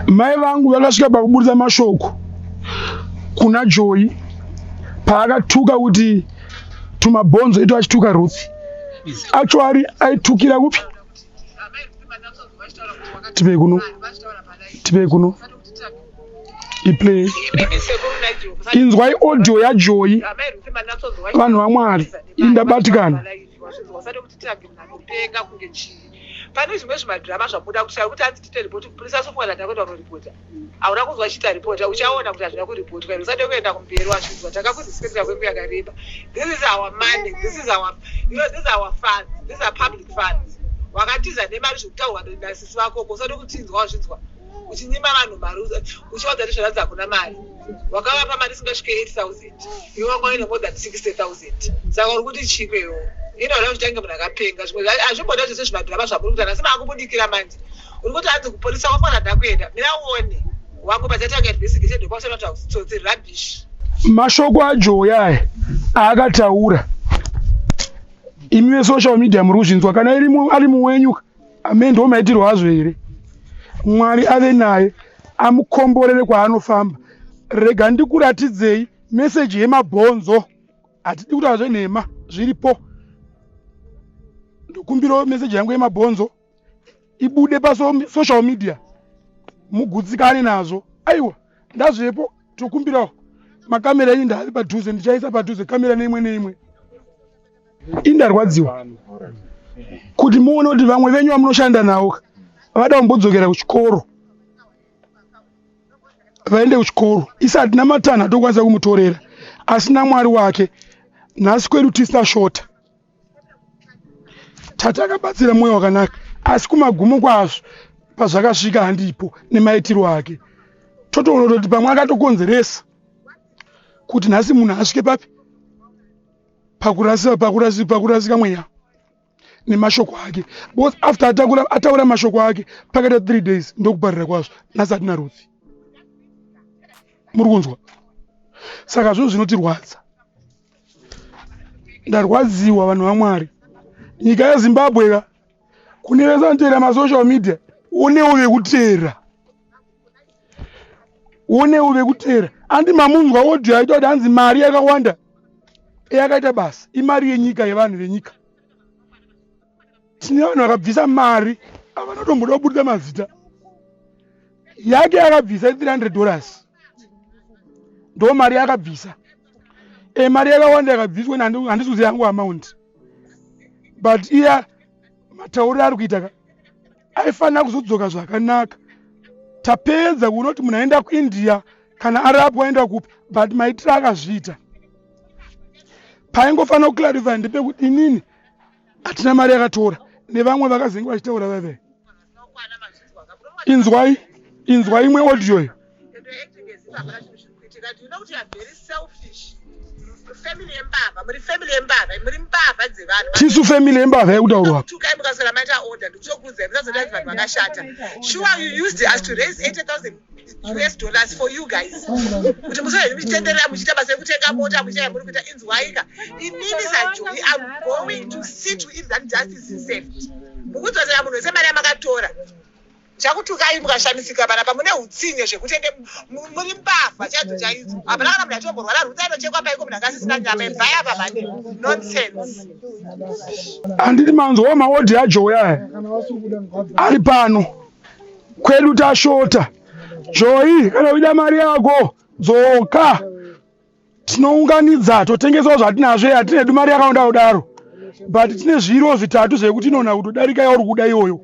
Mai vangu vakasvika pakubudisa mashoko kuna Joy paakatuka kuti tumabhonzo edu achituka Ruth. Actually aitukira kupi? Tipe kuno. Iplay. Inzwai audio ya Joy. Vanhu vaMwari indabatikana. Pane zvimwe zvimadhirama zvamuda kushaya kuti anzi tite ripoti polisi asofunga ndakwenda kuripota. Hauna kuzwa chita ripota uchaona kuti hazvina kuripotwa ere usade kuenda kumberi wazvinzwa takakudiskutira kwengu yakareba. This is our money, this is our funds, these are public funds. Wakatiza nemari zvekutaurwa nasisi vako usade kutinzwa wazvinzwa. Uchinyima vanhu mari uchiwadza kuti zvaradza hakuna mari. Wakavapa mari isingasvike 8,000. Iwe wanga ine more than 60,000. Saka uri kuti chikwewo. Inoda kuti tange munhu akapenga zvimwe hazvimboda zvese zvimadhirama zvamuri kuita nasi maakubudikira manje uri kuti anzi kupolisa wafanira ndakuenda mina uone wangu pachatanga investigation kwasema kuti akutsotsi rubbish. Mashoko aJoy aya aakataura imi social media muri kuzvinzwa kana ari muwenyu amene ndiwo maitirwo azvo here. Mwari ave naye amukomborere kwaanofamba. Rega ndikuratidzei meseji yemabhonzo hatidi kuti azve nhema zviripo. Ndokumbirawo meseji yangu yemabhonzo ibude pasocial media mugutsikane nazvo. Aiwa ndazvepo tokumbirawo makamera iyi ndaari padhuze ndichaisa padhuze kamera neimwe neimwe. Indarwadziwa kuti muone kuti vamwe venyu vamunoshanda navo vada kumbodzokera kuchikoro vaende kuchikoro isati namatanha tokwanisa kumutorera asina Mwari wake nhasi kwedu tisina shota. Tatakabatsira mwoyo wakanaka asi kumagumo kwazvo pazvakasvika handipo nemaitiro ake. Totoona kuti pamwe akatokonzeresa kuti nhasi munhu asvike papi pakurasika mweya nemashoko ake. Because after ataura mashoko ake pakata 3 days ndokuparira kwazvo nhasi hatina Ruth. Muri kunzwa? Saka zvinhu zvinotirwadza. Ndarwadziwa vanhu vaMwari. Nyika yeZimbabwe kune vese vanotera masocial media unewo vekutera. Andi mamunzwa audio aita kuti hanzi mari yakawanda eyakaita basa imari yenyika yevanhu venyika. Tine vanhu vakabvisa mari avanotomboda kubudisa mazita yake yakabvisa $300 ndo mari yakabvisa. Mari yakawanda yakabviswa handisuzi yangu amount. But iya matauriro ari kuita aifanira kuzodzoka zvakanaka. Tapedza kuona kuti munhu aenda kuIndia kana ari apo aenda kupi but maitiro akazviita. Paingofanira kuclarify ndepekuti inini hatina mari yakatora nevamwe vakazenge vachitaura vave. Inzwai imwe audio iyo. Tisu family embava yakutaurwa. Sure, you used us to raise $80,000 for you guys. Kuti musore muchitenderera muchita basa rekutenga mota muchaya muri kuita inzwaika. Inini saJoy I'm going to see to it that justice is served. Mukudzosera munhu wese mari yamakatora. Chakutukai mukashamisika panapa mune utsinye zvekutenge muri mbavha chadzo chaidzo. Hapana kana munhu atomborwara Ruth anochekwa paiko munhu akasisina nyama yembaya apa pane nonsense. Handiti manzwa maaudio aJoy aya ari pano kwedu tashota. Joy kana uida mari yako dzoka tinounganidza totengesawo zvatinazvo hatinedu mari yakawanda kudaro but tine zviro zvitatu zvekuti inoona kuti udarika yauri kuda iyoyo.